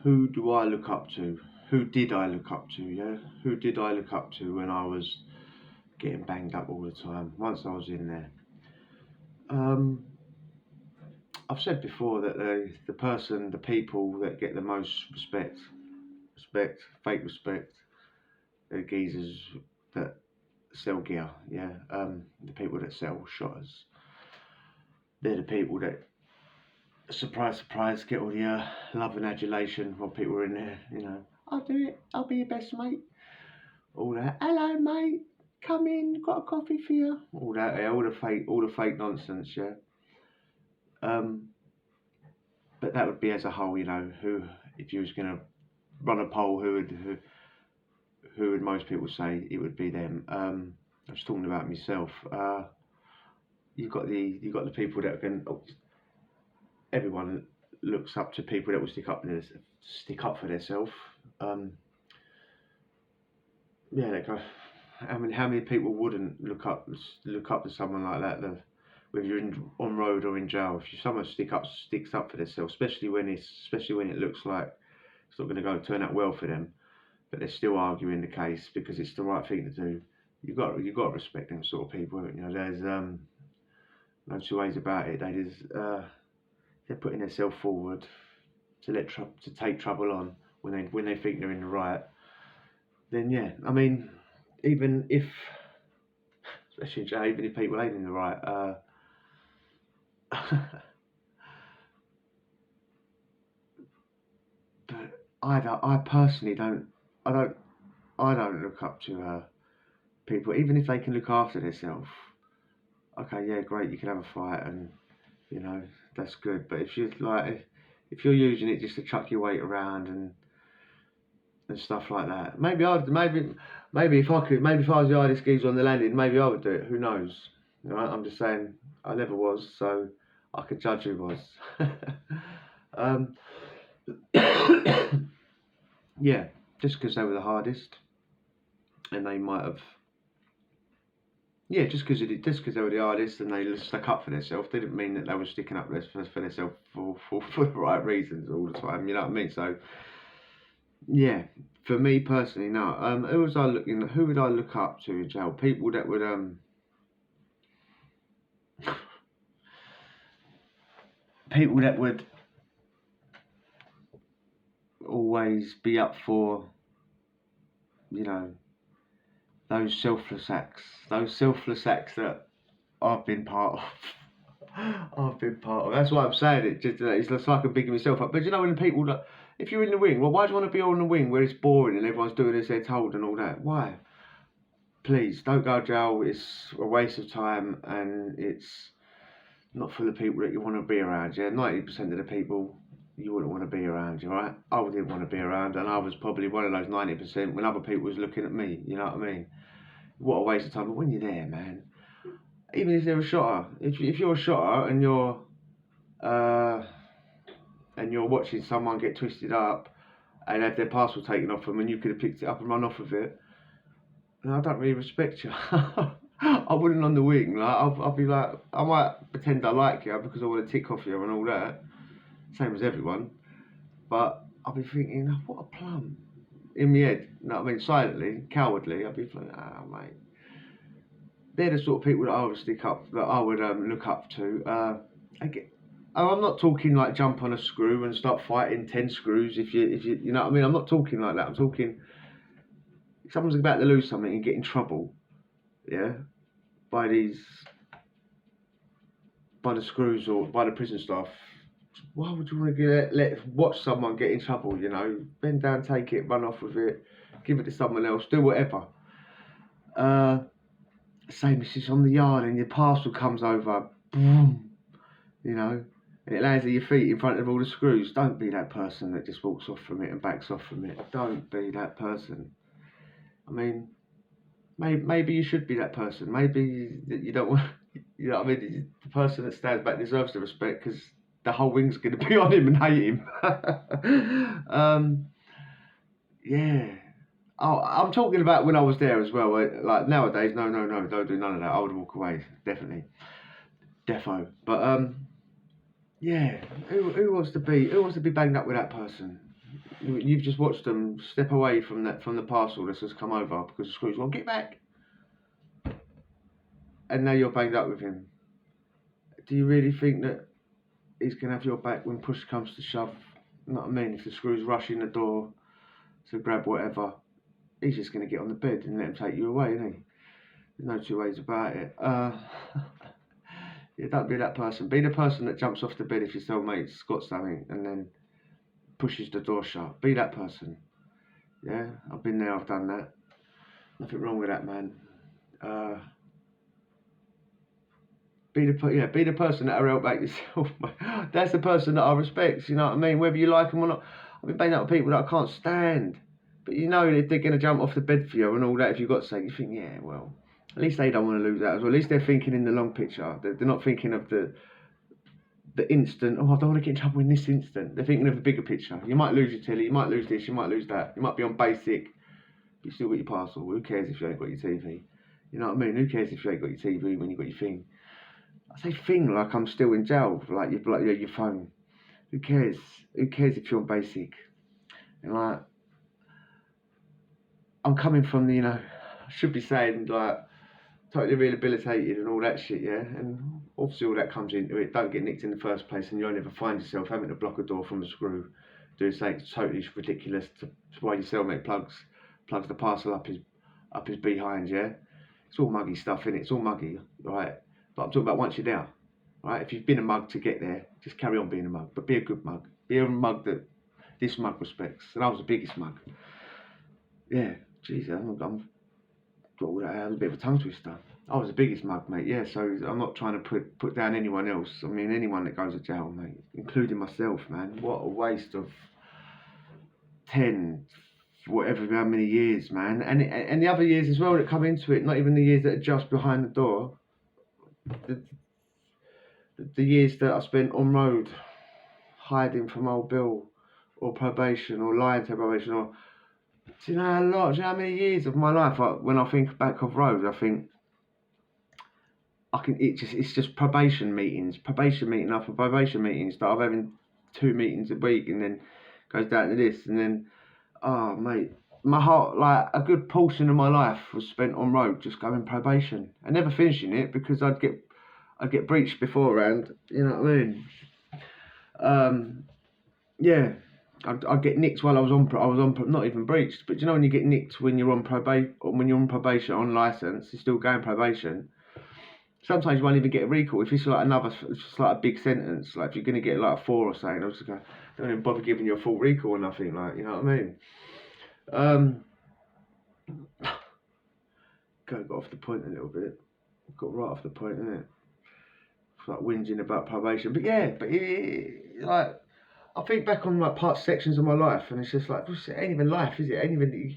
who do I look up to? Who did I look up to? Yeah, who did I look up to when I was getting banged up all the time? Once I was in there, um, I've said before that the people that get the most fake respect, the geezers that sell gear. Yeah, the people that sell shotters. They're the people that, surprise, surprise, get all the love and adulation while people are in there. I'll do it. I'll be your best mate. All that. Hello, mate. Come in. Got a coffee for you. All that. Yeah, all the fake nonsense. Yeah. Um, but that would be as a whole. Who, if you was gonna run a poll, who would most people say it would be them? I was talking about myself. You've got the people that can. Everyone looks up to people that will stick up for themselves. Yeah, like, how many people wouldn't look up to someone like that? Whether you're on road or in jail, if someone sticks up for themselves, especially when it looks like it's not going to turn out well for them, but they're still arguing the case because it's the right thing to do. You got to respect them sort of people. There's no two ways about it. They're putting themselves forward to take trouble on when they think they're in the right. Then yeah, I mean, even if, especially in jail, even if people ain't in the right, but I personally don't, I don't, I don't look up to people, even if they can look after themselves. Okay, yeah, great, you can have a fight, and you know that's good. But if you're using it just to chuck your weight around and stuff like that, maybe if I was the hardest geezer on the landing, maybe I would do it. Who knows? I'm just saying, I never was, so I could judge who was. um, yeah, just because they were the hardest, and they might have. Yeah, just because they were the hardest and they stuck up for themselves, didn't mean that they were sticking up for themselves for the right reasons all the time. You know what I mean? So yeah, for me personally, no. Who would I look up to in jail? People that would people that would always be up for, you know, those selfless acts that I've been part of. I've been part of. That's why I'm saying it. It's just like I'm bigging myself up. But you know, when people that, if you're in the wing, well, why do you want to be on the wing where it's boring and everyone's doing as they're told and all that? Why? Please don't go to jail. It's a waste of time and it's not for the people that you want to be around. Yeah, 90% of the people you wouldn't want to be around. You right? I didn't want to be around, and I was probably one of those 90% when other people was looking at me. You know what I mean? What a waste of time. But when you're there, man, even if they're a shotter, if you're a shotter uh, and you're watching someone get twisted up and have their parcel taken off them, and you could have picked it up and run off with it, then I don't really respect you. I wouldn't on the wing. Like I'll be like, I might pretend I like you because I want to tick off you and all that, same as everyone. But I'll be thinking, "Oh, what a plum," in my head. You know what I mean? Silently, cowardly. I'll be thinking, "Ah, mate." They're the sort of people that I would look up to. I'm not talking like jump on a screw and start fighting 10 screws if you know what I mean. I'm not talking like that. I'm talking if someone's about to lose something and get in trouble, yeah, by the screws or by the prison staff. Why would you want to watch someone get in trouble? Bend down, take it, run off with it, give it to someone else, do whatever. Same as it's on the yard and your parcel comes over, boom, and it lands at your feet in front of all the screws. Don't be that person that just walks off from it and backs off from it. Don't be that person. I mean, maybe you should be that person. Maybe you don't want, you know what I mean? The person that stands back deserves the respect because the whole wing's going to be on him and hate him. Yeah. Oh, I'm talking about when I was there as well. Like nowadays, no, don't do none of that. I would walk away, definitely, defo. But yeah, who wants to be banged up with that person? You've just watched them step away from the parcel that's just come over because the screw's gone, get back. And now you're banged up with him. Do you really think that he's going to have your back when push comes to shove? You know what I mean? If the screw's rushing the door to grab whatever, he's just going to get on the bed and let him take you away, isn't he? There's no two ways about it. Yeah, don't be that person. Be the person that jumps off the bed if your cellmate's got something and then pushes the door shut. Be that person. Yeah, I've been there, I've done that. Nothing wrong with that, man. Be the person that'll help out yourself. That's the person that I respect. You know what I mean? Whether you like them or not. I've been banging up with people that I can't stand. But you know, if they're going to jump off the bed for you and all that, if you've got something, you think, yeah, well, at least they don't want to lose that as well. At least they're thinking in the long picture. They're not thinking of the instant. Oh, I don't want to get in trouble in this instant. They're thinking of the bigger picture. You might lose your telly. You might lose this. You might lose that. You might be on basic. But you still got your parcel. Who cares if you ain't got your TV? You know what I mean? Who cares if you ain't got your TV when you got your thing? I say thing like I'm still in jail, like your phone. Who cares? Who cares if you're on basic? And like, I'm coming from the, I should be saying like, totally rehabilitated and all that shit, yeah? And obviously all that comes into it. Don't get nicked in the first place and you'll never find yourself having to block a door from a screw, doing something totally ridiculous to why your cellmate plugs the parcel up his behind, yeah? It's all muggy stuff, innit? It's all muggy, right? But I'm talking about once you're there, right? If you've been a mug to get there, just carry on being a mug, but be a good mug. Be a mug that this mug respects. And I was the biggest mug. Yeah, jeez, I'm got all that. I was a bit of a tongue twister. I was the biggest mug, mate. Yeah, so I'm not trying to put down anyone else. I mean, anyone that goes to jail, mate, including myself, man. What a waste of 10, whatever, how many years, man. And the other years as well that come into it, not even the years that are just behind the door. The years that I spent on road, hiding from old Bill, or probation, or lying to probation, or do you know how lot? Do you know how many years of my life? When I think back of road, I think it's just probation meetings after probation meetings that I'm having 2 meetings a week, and then goes down to this, and then oh mate, my heart, like a good portion of my life was spent on road, just going probation and never finishing it because I'd get breached beforehand. You know what I mean? Yeah, I'd get nicked while I was on not even breached, but you know when you get nicked when you're on probation on license, you're still going probation. Sometimes you won't even get a recall if it's like it's just like a big sentence. Like if you're gonna get like a 4 or something, I was just going, don't even bother giving you a full recall or nothing. Like, you know what I mean? Got off the point a little bit. Got right off the point, innit? Like whinging about probation, but yeah, like I think back on like sections of my life, and it's just like it ain't even life, is it? Ain't even, you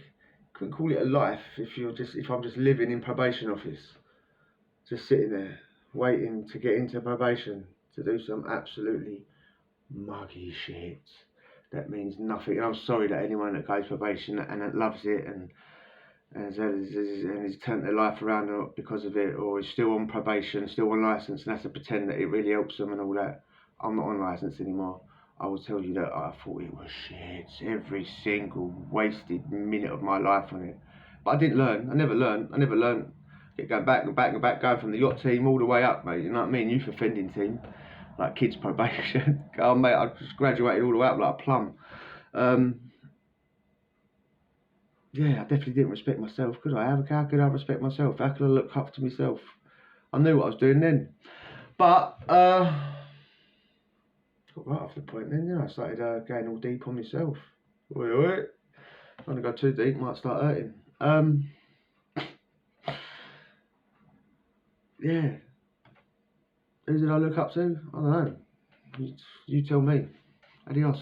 couldn't call it a life if I'm just living in probation office, just sitting there waiting to get into probation to do some absolutely muggy shit that means nothing. And I'm sorry that anyone that goes probation and that loves it and has turned their life around because of it, or is still on probation, still on licence, and has to pretend that it really helps them and all that. I'm not on licence anymore. I will tell you that I thought it was shit. Every single wasted minute of my life on it. But I didn't learn. I never learned. Kept going back, going from the yacht team all the way up, mate. You know what I mean? Youth offending team, like kids probation. Oh, mate, I just graduated all the way up like a plum. Yeah, I definitely didn't respect myself, could I? How could I respect myself? How could I look up to myself? I knew what I was doing then. But, got right off the point then, I started going all deep on myself. Oi, oi. If I go too deep, might start hurting. Yeah. Who did I look up to? I don't know. You tell me. Adios.